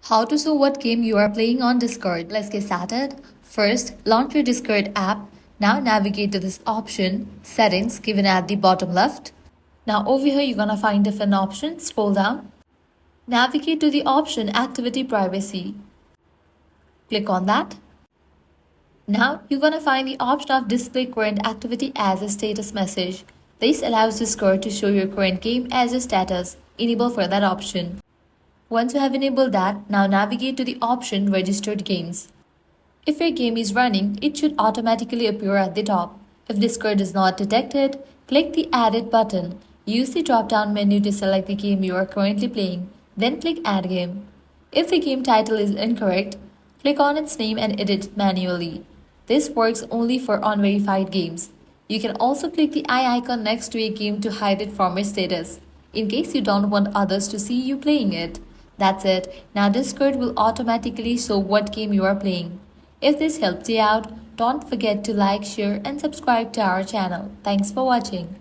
How to show what game you are playing on Discord. Let's get started. First, launch your Discord app. Now navigate to this option, Settings, given at the bottom left. Now over here, you're gonna find different options. Scroll down. Navigate to the option Activity Privacy. Click on that. Now you're gonna find the option of Display Current Activity as a status message. This allows Discord to show your current game as a status. Enable for that option. Once you have enabled that, now navigate to the option Registered Games. If your game is running, it should automatically appear at the top. If Discord is not detected, click the Add It button. Use the drop-down menu to select the game you are currently playing, then click Add Game. If the game title is incorrect, click on its name and edit it manually. This works only for unverified games. You can also click the eye icon next to a game to hide it from your status, in case you don't want others to see you playing it. That's it. Now Discord will automatically show what game you are playing. If this helped you out, don't forget to like, share and subscribe to our channel. Thanks for watching.